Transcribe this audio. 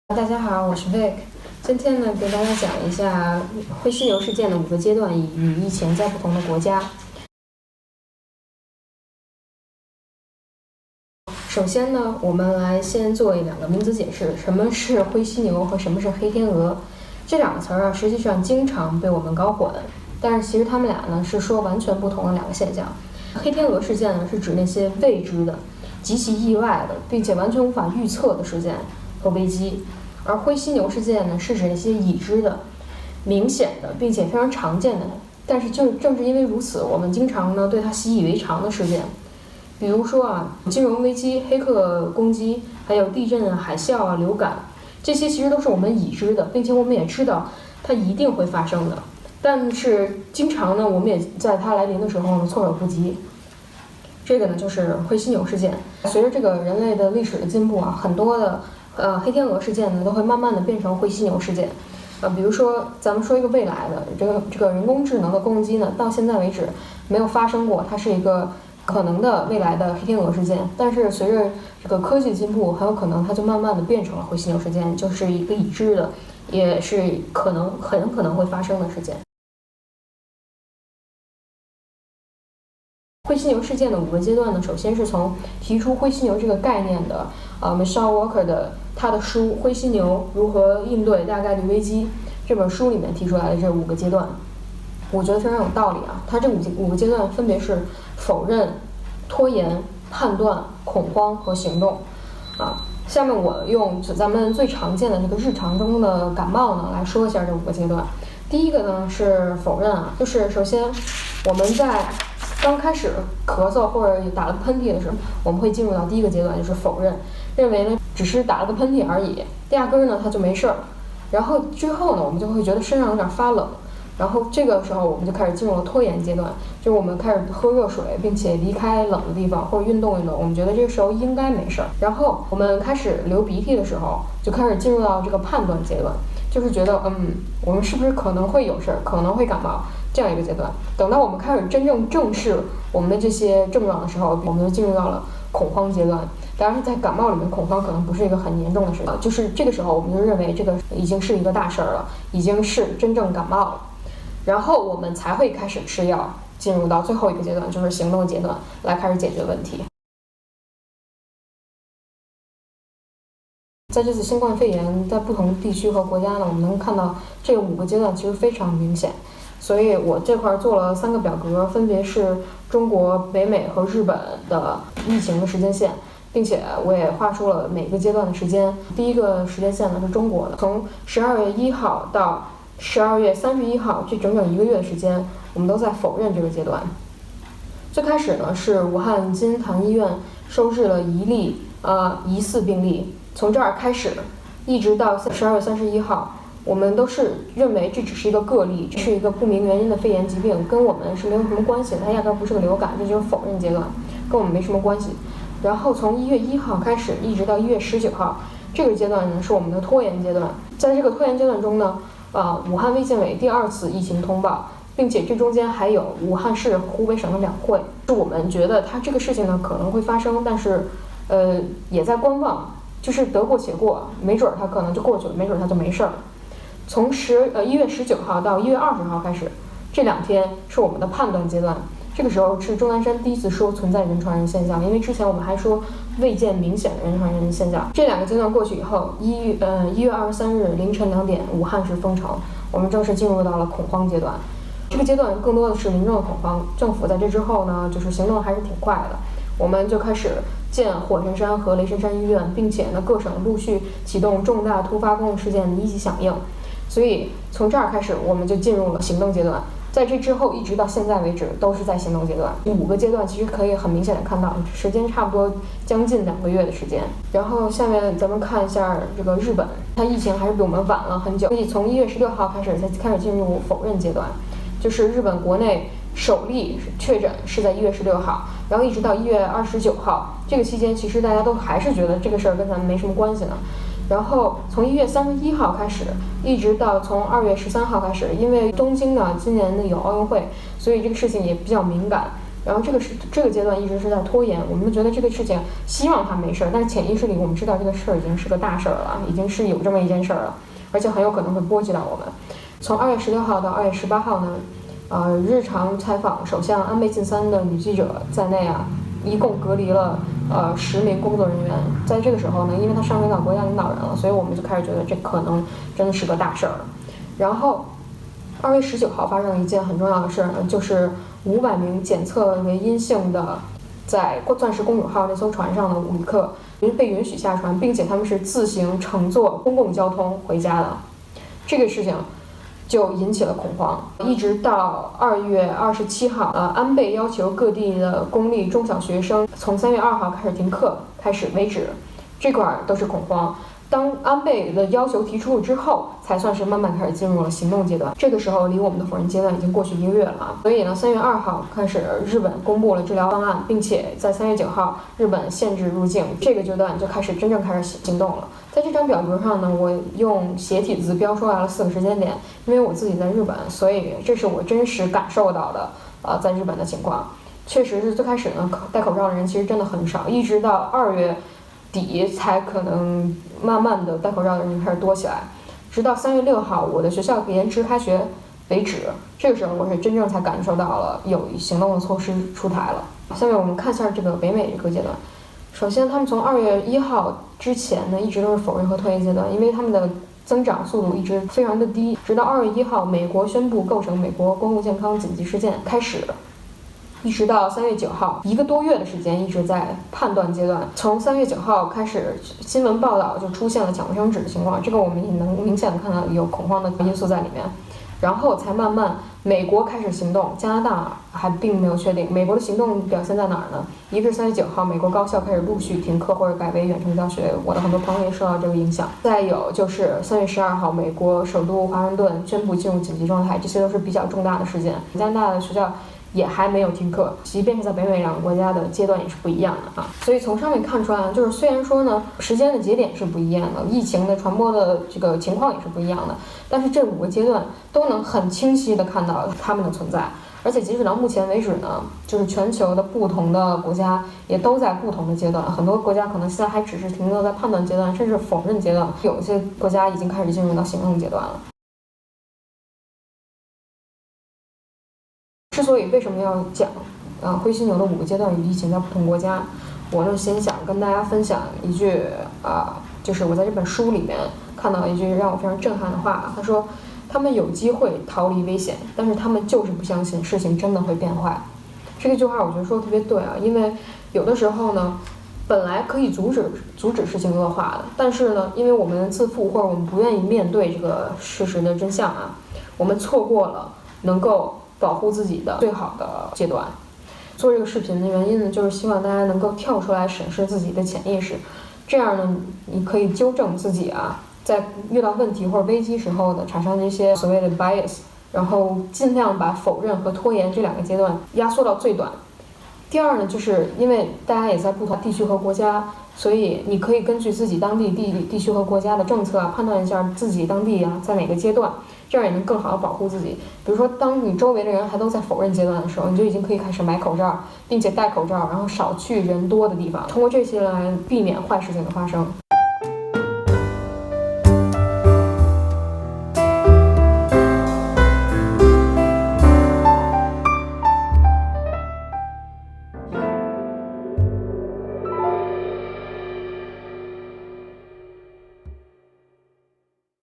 大家好，我是 Vic。今天呢，给大家讲一下灰犀牛事件的5个阶段与疫情在不同的国家。首先呢，我们来先做2个名词解释，什么是灰犀牛和什么是黑天鹅。这2个词儿实际上经常被我们搞混，但是其实它们俩呢是说完全不同的2个现象。黑天鹅事件呢是指那些未知的、极其意外的，并且完全无法预测的事件和危机。而灰犀牛事件呢，是指那些已知的、明显的，并且非常常见的，但是正是因为如此，我们经常呢对它习以为常的事件，比如说金融危机、黑客攻击，还有地震、海啸、流感，这些其实都是我们已知的，并且我们也知道它一定会发生的。但是经常呢，我们也在它来临的时候呢措手不及。这个呢就是灰犀牛事件。随着这个人类的历史的进步很多的黑天鹅事件呢，都会慢慢的变成灰犀牛事件。比如说，咱们说一个未来的这个人工智能的攻击呢，到现在为止没有发生过，它是一个可能的未来的黑天鹅事件。但是随着这个科技进步，很有可能它就慢慢的变成了灰犀牛事件，就是一个已知的，也是很可能会发生的事件。灰犀牛事件的5个阶段呢，首先是从提出灰犀牛这个概念的Michelle Walker 的他的书《灰犀牛如何应对大概率危机》这本书里面提出来的这5个阶段，我觉得非常有道理它这5个阶段分别是否认、拖延、判断、恐慌和行动下面我用咱们最常见的这个日常中的感冒呢来说一下这5个阶段。第一个呢是否认就是首先我们在刚开始咳嗽或者打了个喷嚏的时候，我们会进入到第1个阶段，就是否认，认为呢只是打了个喷嚏而已，压根呢它就没事儿。然后之后呢，我们就会觉得身上有点发冷，然后这个时候我们就开始进入了拖延阶段，就是我们开始喝热水，并且离开冷的地方或者运动，我们觉得这个时候应该没事儿。然后我们开始流鼻涕的时候，就开始进入到这个判断阶段，就是觉得我们是不是可能会有事儿，可能会感冒。这样一个阶段，等到我们开始真正正视我们的这些症状的时候，我们就进入到了恐慌阶段。当然，在感冒里面，恐慌可能不是一个很严重的事情，就是这个时候我们就认为这个已经是一个大事儿了，已经是真正感冒了，然后我们才会开始吃药，进入到最后一个阶段，就是行动阶段，来开始解决问题。在这次新冠肺炎在不同地区和国家呢，我们能看到这5个阶段其实非常明显。所以我这块做了3个表格，分别是中国、北美和日本的疫情的时间线，并且我也画出了每个阶段的时间。第1个时间线呢是中国的，从12月1号到12月31号，这整整1个月的时间，我们都在否认这个阶段。最开始呢是武汉金坛医院收治了1例疑似病例，从这儿开始，一直到12月31号。我们都是认为这只是一个个例，这是一个不明原因的肺炎疾病，跟我们是没有什么关系的，它压根不是个流感，这就是否认阶段，跟我们没什么关系。然后从1月1号开始，一直到1月19号，这个阶段呢是我们的拖延阶段。在这个拖延阶段中呢，武汉卫健委第2次疫情通报，并且这中间还有武汉市、湖北省的两会，是我们觉得它这个事情呢可能会发生，但是也在观望，就是得过且过，没准它可能就过去了，没准它就没事儿。从1月19号到1月20号开始，这2天是我们的判断阶段。这个时候是钟南山第1次说存在人传人现象，因为之前我们还说未见明显的人传人现象。这2个阶段过去以后，1月23日凌晨2点，武汉市封城，我们正式进入到了恐慌阶段。这个阶段更多的是民众的恐慌，政府在这之后呢，就是行动还是挺快的。我们就开始建火神山和雷神山医院，并且呢，各省陆续启动重大突发公共事件的1级响应。所以从这儿开始，我们就进入了行动阶段。在这之后，一直到现在为止，都是在行动阶段。5个阶段其实可以很明显的看到，时间差不多将近2个月的时间。然后下面咱们看一下这个日本，它疫情还是比我们晚了很久，所以从1月16号开始才开始进入否认阶段，就是日本国内首例确诊是在1月16号，然后一直到1月29号，这个期间其实大家都还是觉得这个事儿跟咱们没什么关系呢。然后从1月31号开始，一直到从2月13号开始，因为东京呢今年呢有奥运会，所以这个事情也比较敏感。然后这个阶段一直是在拖延，我们觉得这个事情希望它没事，但是潜意识里我们知道这个事儿已经是个大事儿了，已经是有这么一件事儿了，而且很有可能会波及到我们。从2月16号到2月18号呢，日常采访首相安倍晋三的女记者在内啊，一共隔离了10名工作人员。在这个时候呢，因为他上升到国家领导人了，所以我们就开始觉得这可能真的是个大事儿了。然后2月19号发生了一件很重要的事呢，就是500名检测为阴性的在钻石公主号那艘船上的旅客被允许下船，并且他们是自行乘坐公共交通回家的。这个事情就引起了恐慌，一直到2月27号，安倍要求各地的公立中小学生从3月2号开始停课开始为止，这块都是恐慌。当安倍的要求提出了之后，才算是慢慢开始进入了行动阶段。这个时候离我们的否认阶段已经过去1个月了啊！所以呢，3月2号开始，日本公布了治疗方案，并且在3月9号，日本限制入境，这个阶段就真正开始行动了。在这张表格上呢，我用斜体字标出来了4个时间点，因为我自己在日本，所以这是我真实感受到的在日本的情况。确实是最开始呢，戴口罩的人其实真的很少，一直到2月底才可能慢慢的戴口罩的人开始多起来，直到3月6号我的学校延迟开学为止，这个时候我是真正才感受到了有行动的措施出台了。下面我们看一下这个北美这个阶段。首先他们从2月1号之前呢一直都是否认和拖延阶段，因为他们的增长速度一直非常的低，直到2月1号美国宣布构成美国公共健康紧急事件开始，一直到3月9号，1个多月的时间一直在判断阶段。从3月9号开始，新闻报道就出现了抢卫生纸的情况，这个我们也能明显的看到有恐慌的因素在里面。然后才慢慢美国开始行动，加拿大还并没有确定。美国的行动表现在哪儿呢？一个是3月9号，美国高校开始陆续停课或者改为远程教学，我的很多朋友也受到这个影响。再有就是3月12号，美国首都华盛顿宣布进入紧急状态，这些都是比较重大的事件。加拿大的学校也还没有停课，即便是在北美2个国家的阶段也是不一样的啊。所以从上面看出来，就是虽然说呢，时间的节点是不一样的，疫情的传播的这个情况也是不一样的，但是这5个阶段都能很清晰的看到它们的存在。而且截止到目前为止呢，就是全球的不同的国家也都在不同的阶段，很多国家可能现在还只是停留在判断阶段，甚至否认阶段，有些国家已经开始进入到行动阶段了。之所以为什么要讲灰犀牛的5个阶段与疫情在不同国家，我就先想跟大家分享一句就是我在这本书里面看到一句让我非常震撼的话，他说他们有机会逃离危险，但是他们就是不相信事情真的会变坏。这句话我觉得说的特别对啊，因为有的时候呢本来可以阻止事情恶化的，但是呢因为我们自负或者我们不愿意面对这个事实的真相啊，我们错过了能够保护自己的最好的阶段。做这个视频的原因呢，就是希望大家能够跳出来审视自己的潜意识，这样呢，你可以纠正自己在遇到问题或者危机时候的产生的一些所谓的 bias， 然后尽量把否认和拖延这2个阶段压缩到最短。第二呢，就是因为大家也在不同地区和国家，所以你可以根据自己当地地区和国家的政策判断一下自己当地在哪个阶段，这样也能更好的保护自己。比如说当你周围的人还都在否认阶段的时候，你就已经可以开始买口罩，并且戴口罩，然后少去人多的地方，通过这些来避免坏事情的发生。